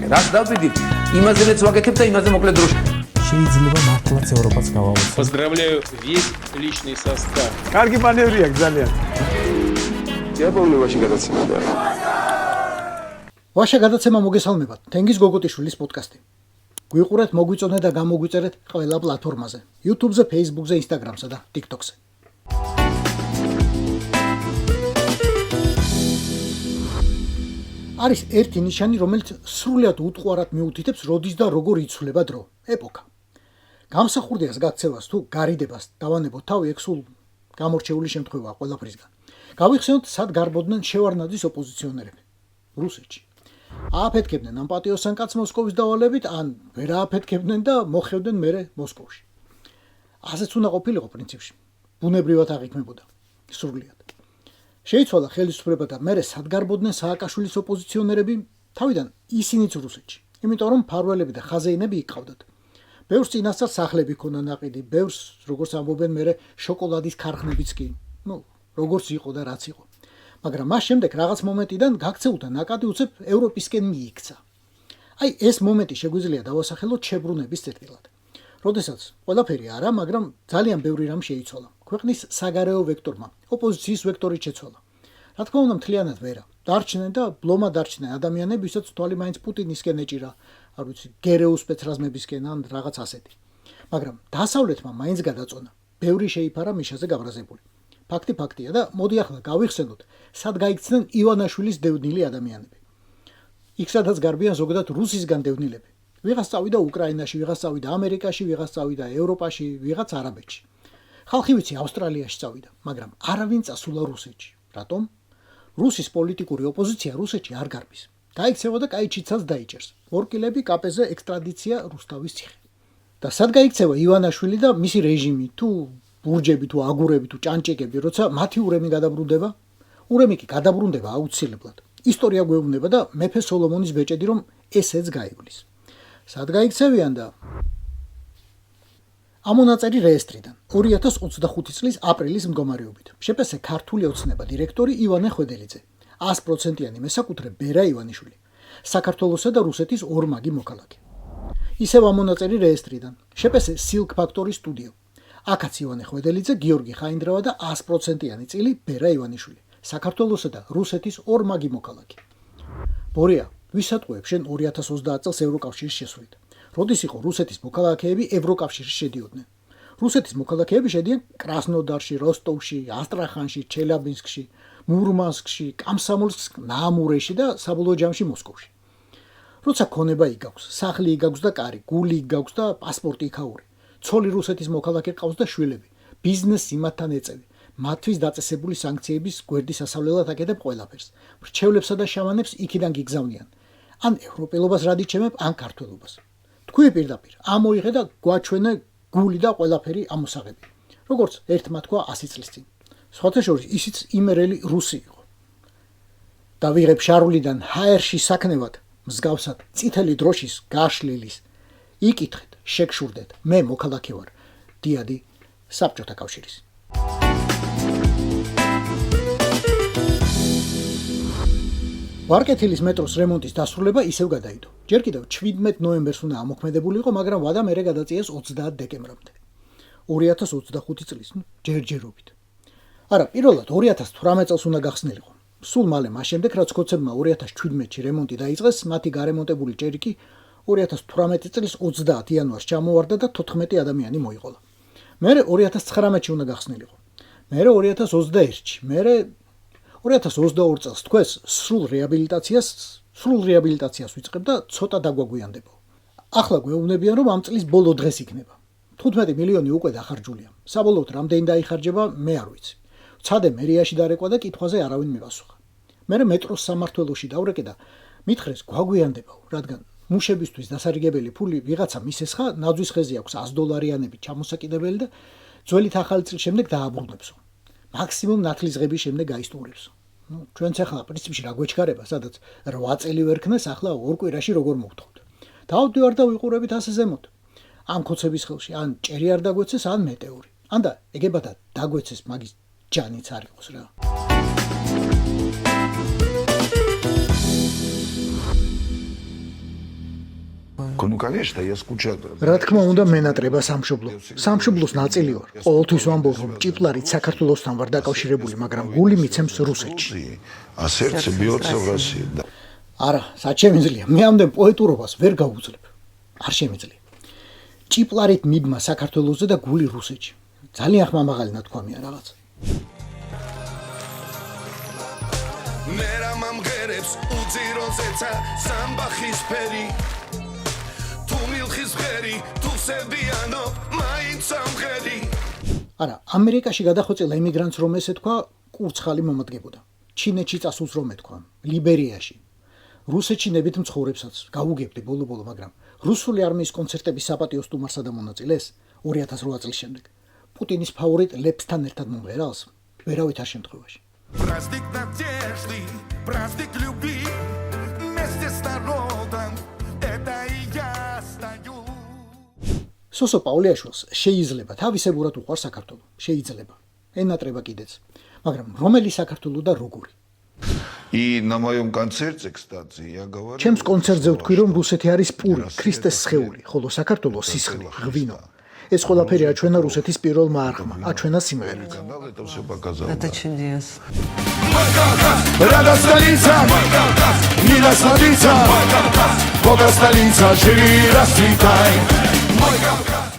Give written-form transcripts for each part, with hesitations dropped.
რას დავბედით? იმაზე რაც ვაკეთებ და იმაზე მოკლედ დროში. შეიძლება მართლაც ევროპაც გავავოცო. Поздравляю весь личный состав. კარგი მანევრია ძალიან. დიაპოვნებაში გადაცემდა. ვაშა გადაცემა მოგესალმებათ. თენგიზ გოგოტიშვილის პოდკასტი. გვიყურეთ, მოგვიწონეთ და გამოგვიწერეთ ყველა პლატფორმაზე: YouTube-ზე, Facebook-ზე, Instagram-სა და TikTok-ზე. არის ერთი ნიშანი, რომელიც სრულად უტყუარად მიუთითებს, როდის და როგორ იცვლება დრო, ეპოქა. გამსახურდიას გაქცევას თუ გარიდებას დავანებოთ თავი, ეგ სულ გამორჩეული შემთხვევაა ყველაფრისგან. გავიხსენოთ, სად გარბოდნენ შევარნაძის ოპოზიციონერები. რუსეთში. ააფეთქებდნენ ამ პატიოსან კაცს მოსკოვის დავალებით, ან ვერ ააფეთქებდნენ და მოხევდნენ მერე მოსკოვში. ასეც უნდა ყოფილიყო პრინციპში. ბუნებრივად აღიქმებოდა. სრულად. შეიცვალა ხელისუფლება და მერე სად გარბოდნენ სააკაშვილის ოპოზიციონერები? თავიდან ისინიც რუსეთში. იმიტომ რომ ფარველები და ხაზეინები იყავდათ. ბევრს წინასწარ სახლები ქონდა ნაყიდი, ბევრს, როგორც ამბობენ, მერე შოკოლადის ქარხნებიც კი. როგორც იყო და რაც იყო. მაგრამ მას შემდეგ რაღაც მომენტიდან გაქცეულთა ნაკადი უცებ ევროპისკენ მიიქცა. აი ეს მომენტი შეგვიძლია დავასახელოთ შებრუნების წერტილად. როდესაც ყველაფერი არა, მაგრამ ძალიან ბევრი რამ შეიცვალა. ქვეყნის საგარეო ვექტორმა, ოპოზიციის ვექტორით შეცვალა. რა თქმა უნდა, მთლიანად ვერა. დარჩნენ და ბლომა დარჩნენ ადამიანები, ვისაც თვალი მაინც პუტინისკენ ეჭირა, არ ვიცი, გერეუს სპეცრაზმებისკენ ან რაღაც ასეთი. მაგრამ დასავლეთმა მაინც გადაწონა. ბევრი შეიფარა მიშაზე გაბრაზებული. ფაქტი ფაქტია და მოდი ახლა გავიხსენოთ, სად გაიქცნენ ივანაშვილის დევნილი ადამიანები. იქ სადაც გარბიან ზოგადად რუსისგან დევნილები. ვიღაც წავიდა უკრაინაში, ვიღაც წავიდა ამერიკაში, ვიღაც წავიდა ევროპაში, ვიღაც არაბეთში. ხალხი ვიცი ავსტრალიაში წავიდა, მაგრამ არავინ წასულა რუსეთში. რატომ? რუსის პოლიტიკური ოპოზიცია რუსეთში არ გარბის. გაიქცევა და კაიჩიცას დაიჭერს. ორკილები კაპეზე ექსტრადიცია რუსთავის ციხე. და სად გაიქცევა ივანაშვილი და მისი რეჟიმი, თუ ბურჯები, თუ აგურები, თუ ჭანჭიკები, როცა მათი ურემი გადაბრუნდება? ურემი კი გადაბრუნდება აუცილებლად. ისტორია გვეუბნება და მეფე სოლომონის ბეჭედი რომ ესეც გაივლის. სად გაიქცევიან და ამონაწერი რეესტრიდან 2025 წლის აპრილის მდგომარეობით. შეპესე ქართული ოცნება დირექტორი ივანე ხვედელიძე, 100%-იანი მესაკუთრე ბერა ივანიშვილი, საქართველოსა და რუსეთის ორმაგი მოქალაქე. ისევ ამონაწერი რეესტრიდან, შეპესე Silk Factory სტუდიო. აქაც ივანე ხვედელიძე, გიორგი ხაინდრავა და 100%-იანი წილი ბერა ივანიშვილი, საქართველოსა და რუსეთის ორმაგი მოქალაქე. ბორია, ვისატყუებ შენ 2030 წელს ევროკავშირის შესვლით. როდის იყო რუსეთის მოქალაქეები ევროკავშირში შედიოდნენ? რუსეთის მოქალაქეები შედიან კრასნოდარში, როსტოვში, ასტრახანში, ჩელიაბინსკში, მურმანსკში, კამსამოლსკ, ნაამურეში და საბოლოო ჯამში მოსკოვში. როცა ქონება იგაქვს, სახლი იგაქვს და კარი, გული იგაქვს და პასპორტი იქაური. ცოლი რუსეთის მოქალაქე ყავს და შვილები, ბიზნესი მათთან ეწევი. მათთვის დაწესებული სანქციების გვერდის ასავლელად აკეთებ ყველაფერს. მრჩევლებსა და შამანებს იქიდან გიგზავნიან. ან ევროპელობას რადიჩემებ, ან ქართველობას. თქვი პირდაპირ, ამოიღე და გვაჩვენე გული და ყველაფერი ამოსაღები. როგორც ერთმა თქვა 100 წლის წინ. სხვათა შორის ისიც იმერელი რუსი იყო. და ვიღებ შარულიდან ჰაერში საქნევად, მსგავსად წითელი დროშის გაშლილის. იკითხეთ, შეგშურდეთ, მე მოქალაქე ვარ. დიადი საბჭოთა კავშირის. ვარკეთილის მეტროს რემონტის დასრულება ისევ გადაიდო. ჯერ კიდევ 17 ნოემბერს უნდა ამოქმედებულიყო, მაგრამ ვადა მერე გადაწიეს 30 დეკემბრამდე. 2025 წლის, ჯერჯერობით. არა, პირველად 2018 წელს უნდა გახსნილიყო. სულ მალე მას შემდეგ, რაც ქოცებმა 2017-ში რემონტი დაიწყეს, მათი გარემონტებული ჭერი კი 2018 წლის 30 იანვარს ჩამოვარდა და 14 ადამიანი მოიყოლა. მერე 2019-ში უნდა გახსნილიყო. მერე 2021-ში, მერე 2022 წელს თქვეს სრულ რეაბილიტაციას ვიწყებ და ცოტა დაგვაგვიანდებო. ახლა გვეუბნებიან, რომ ამ წლის ბოლო დღეს იქნება. 15 მილიონი უკვე დახარჯულია. საბოლოოდ რამდენი დაიხარჯება, მე არ ვიცი. ცადე მერიაში დარეკვა და კითხვაზე არავინ მივასუხა. მერე მეტროს სამმართველოში დავრეკე და მითხრეს გვაგვიანდებაო, რადგან მუშებისთვის დასარიგებელი ფული ვიღაცა მისესხა, ნაძვის ხეზე აქვს $100-იანები ჩამოსაკიდებელი და ძველით ახალი წლის შემდეგ დააბრუნებსო. მაქსიმუმ ნათლისღების შემდეგ გაისტუმრებსო. ჩვენც ახლა პრინციპში რა გვეჩქარება, სადაც 8 წელი ვერ ქნეს, ახლა 2 კვირაში როგორ მოვთხოვთ. დავდივარ და ვიყურებით ასე ზემოთ. ამ ხოცების ხელში ან ჭერი არ დაგვეცეს, ან მეტეორი. ან და ეგება და დაგვეცეს, მაგის ჯანიც არ იყოს რა. Ну, конечно, я скучал. რა თქმა უნდა, მენატრება სამშობლო. სამშობლოს ნაწილი ვარ. ყოველთვის ვამბობ, რომ ჭიპლარით საქართველოსთან ვარ დაკავშირებული, მაგრამ გული მიცემს რუსეთში. А сердце бьется в России. Да. არა, სად შემიძლია? მე ამდენ პოეტურობას ვერ გავუძლებ. არ შემიძლია. ჭიპლარით მიბმა საქართველოსზე და გული რუსეთში. ძალიან ხმამაღალი ნათქვამია რაღაც. მერა მომღერებს უძიროზეცა სამბახის ფერი თუ მილხის ღერი თუ სებიანო მაინც ამღერი არა, ამერიკაში გადახოცილ ემიგრანტს რომ ესე თქვა, კურცხალი მომადგებოდა. ჩინეთში წასულს რომ ეთქვა, ლიბერიაში. რუსეთში ნებით მცხოვრებსაც გაუგებდი ბოლო-ბოლო, მაგრამ რუსული არმიის კონცერტების საპატიო სტუმარსა და მონაწილეს 2008 წლის შემდეგ პუტინის ფავორიტ ლეფსთან ერთად მომღერალს ვერავით არ შემთხვევაში. праздник надежды праздник любви вместе с народом это и я стою სოსო პაულიაშვილს შეიძლება თავისებურად უყვარს საქართველო, შეიძლება. ენატრება კიდეც. მაგრამ რომელი საქართველო და როგორი? И на моем концерте, кстати, я говорю... ჩემს კონცერტზე ვთქვი, რომ რუსეთი არის პური, ქრისტეს სხეული, ხოლო საქართველო сисხლი, ღვინო. ეს ყველაფერი აჩვენა რუსეთის პირველმა არხმა, აჩვენა სიმღერით. Канал это все показал. Это чудесно. Рада столица не насладиться Бога столица живи расцветай мой Кавказ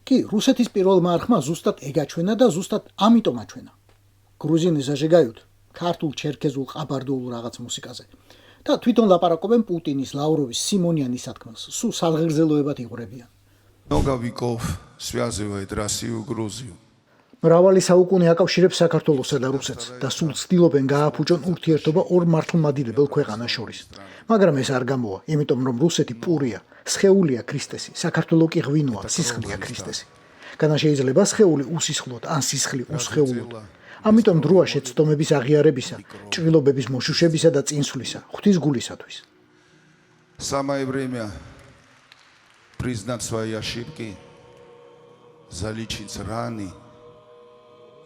კი, რუსეთის პირველმა არხმა ზუსტად ეგ აჩვენა და ზუსტად ამიტომ აჩვენა. გრუზინის ჟეგაიუთ ქართულ, ჩერქეზულ, ყაბარდოულ რაღაც მუსიკაზე. და თვითონ ლაპარაკობენ პუტინის, ლავროვის, სიმონიანის სათქმელს. სულ სალღერზელოებად იღვრებიან. Много веков связывает Россию и Грузию. მრავალი საუკუნე აკავშირებს საქართველოსა და რუსეთს და სულ ცდილობენ გააფუჭონ ურთიერთობა ორ მართლმადიდებელ ქვეყანას შორის. მაგრამ ეს არ გამოვა, იმიტომ რომ რუსეთი პურია, სხეულია ქრისტესი, საქართველო კი ღვინოა, სისხლია ქრისტესი. განა შეიძლება სხეული უსისხლოდ, ან სისხლი უსხეულოდ. ამიტომ დროა შეცდომების აღიარებისა, ჭრილობების მოშუშებისა და წინსვლისა, ღვთისგულისათვის. Самое время признать свои ошибки, залечить раны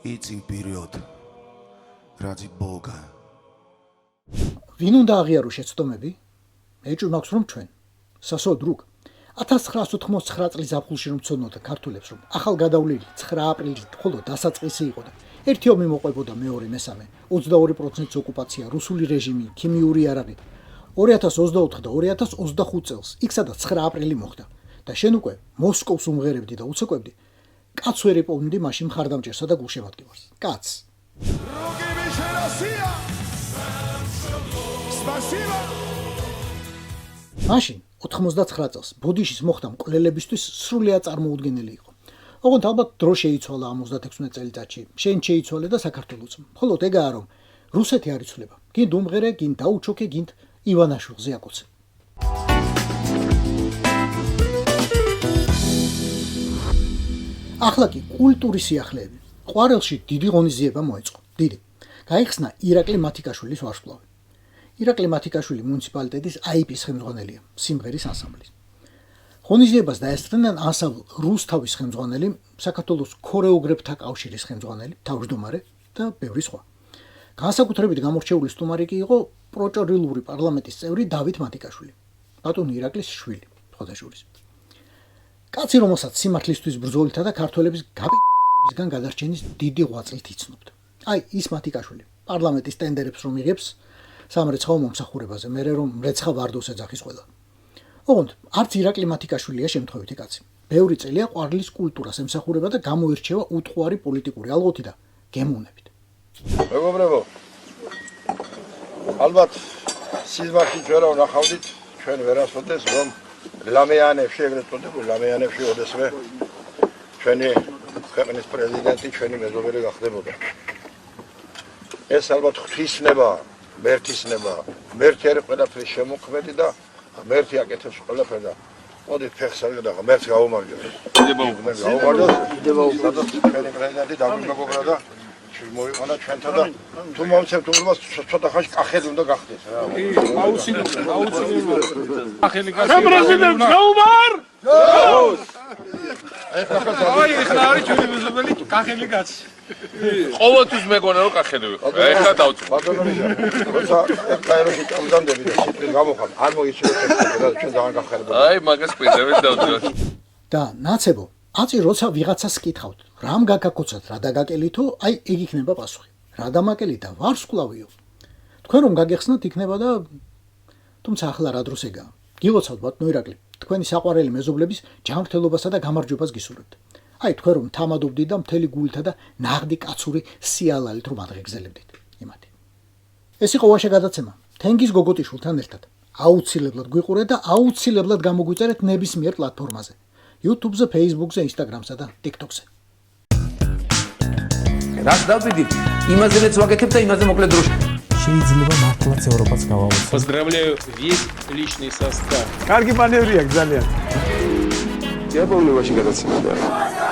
и идти вперед ради Бога. ვინ უნდა აღიაროს შეცდომები? ეჭვი მაქვს რომ ჩვენ, სასო დრუგ 1989 წლის ზაფხულში რომ ცოდნოდნენ ქართველებს რომ ახალ გადავლილი 9 აპრილით ხოლო დასაწყისი იყო და ერთი ომი მოყვებოდა მეორე მესამე 22% ოკუპაცია, რუსული რეჟიმი, ქიმიური იარაღი 2024 და 2025 წელს იქ სადაც 9 აპრილი მოხდა და შენ უკვე მოსკოვს უმღერებდი და უცეკვებდი კაც ვერ იპოვნდი მაშინ მხარდამჭერსა და გულშემატკივარს. კაც. Руки выше, Россия! Спасибо! მაშინ 99 წელს ბოდიშის მოხდა მკვლელებისთვის სრულიად წარმოუდგენელი იყო. ოღონდ ალბათ დრო შეიცვალა 56 წელიწადში. შენ შეიცვალე და საქართველოც. მხოლოდ ეგაა რომ რუსეთი არ იცვლება. გინდ უმღერე, გინდ დაუჩოქე, გინდ ივანაშვილზე აკოცე. ახლა კი კულტურის სიახლეები. ყვარელში დიდი ღონისძიება მოეწყო. დიდი. გაიხსნა ირაკლი მათიკაშვილის ვარსკვლავი. ირაკლი მათიკაშვილი მუნიციპალიტეტის აიპის ხელმძღვანელია, სიმღერის ანსამბლის. ღონისძიებას დაესწრნენ ანსამბლ რუსთავის ხელმძღვანელი, საქართველოს ქორეოგრაფთა კავშირის ხელმძღვანელი, თავმჯდომარე და ბევრი სხვა. განსაკუთრებით გამორჩეული სტუმარი კი იყო პროჭორილური პარლამენტის წევრი დავით მათიკაშვილი, ბატონი ირაკლის შვილი, ხოდაშურის. კაცი, რომელსაც სიმართლისთვის ბრძოლითა და ქართველების გაპიტალიზმისგან გადარჩენის დიდი ღვაწლით იცნობდა. აი, ის მათიკაშვილი პარლამენტის ტენდერებს რომ იღებს სამრეცხაო მომსახურებაზე, მერე რომ მრეცხა ვარდოს ეძახის ყველა. ოღონდ არც ირაკლი მათიკაშვილია შემთხვევითი კაცი. ბევრი წელია ყვარლის კულტურას ემსახურება და გამოირჩევა უტყუარი პოლიტიკური ალღოთი და გემოვნებით. მეგობრებო, ალბათ სიზმარში ჩვენ რა ვნახავდით, ჩვენ ვერასოდეს რომ ლამეანებში, ეგრეთ წოდებული ლამეანებში ოდესმე ჩვენი ქვეყნის პრეზიდენტი, ჩვენი მეზობელი გახდებოდა. ეს ალბათ ღვთისნებაა, მერთისნებაა. მერთი არის ყველაფრის შემოქმედი და მერთი აკეთებს ყველაფერს და მოდით ფეხს და ღმერთს გაუმარჯოს. გაუმარჯოს. სადაც ჩვენი პრეზიდენტი დაგვიმეგობრა და მოიყონა ჩვენთან და თუ მომცემთ უმრობას ცოტა ხანში კახელი უნდა გახდეს. აუცილებლად. ახალი გასული. პრეზიდენტ გაუმარ! ყოველთვის მეგონა რომ კახელი ვიყავ. ეხლა დავწვი. ბატონო მიზა. როცა ეს კაიროში წამდამდები და სიტყვის გამოხარ, არ მოიცილეთ და ჩვენ ძალიან გახარებოდი. აი მაგას ყვიდებით დავწვი. და ნაცებო, აწი როცა ვიღაცას კითხავთ, რამ გაგაკოცოთ, რა დაგაკელითო, აი ეგ იქნება პასუხი. რა დამაკელითა, ვარსკვლავიო. თქვენ რომ გაგეხსნათ იქნება და თუმცა ახლა რა დროს ეგაა. გილოცავთ ბატონო ირაკლი, თქვენი საყვარელი მეზობლების ჯანმრთელობასა და გამარჯვებას გისურვებთ. აი თქვენ რომ თამადობდით და მთელი გულითა და ნაღდი კაცური სიალალით რომ ადღეგზელებდით. იმათი. ეს იყო ვაშა გადაცემა. თენგიზ გოგოტიშვილთან ერთად. აუცილებლად გვიყურეთ და აუცილებლად გამოგვიწერეთ ნებისმიერ პლატფორმაზე. YouTube-ზე, Facebook-ზე, Instagram-სა და TikTok-ზე. რაც დავდივით, იმაზეც ვაკეთებ და იმაზე მოკლედ დროში. შეიძლება მართლაც ევროპაც გავაუწყოთ. Поздравляю весь личный состав. კარგი მანევრია ძალიან. იაპონიაში გადაცემა.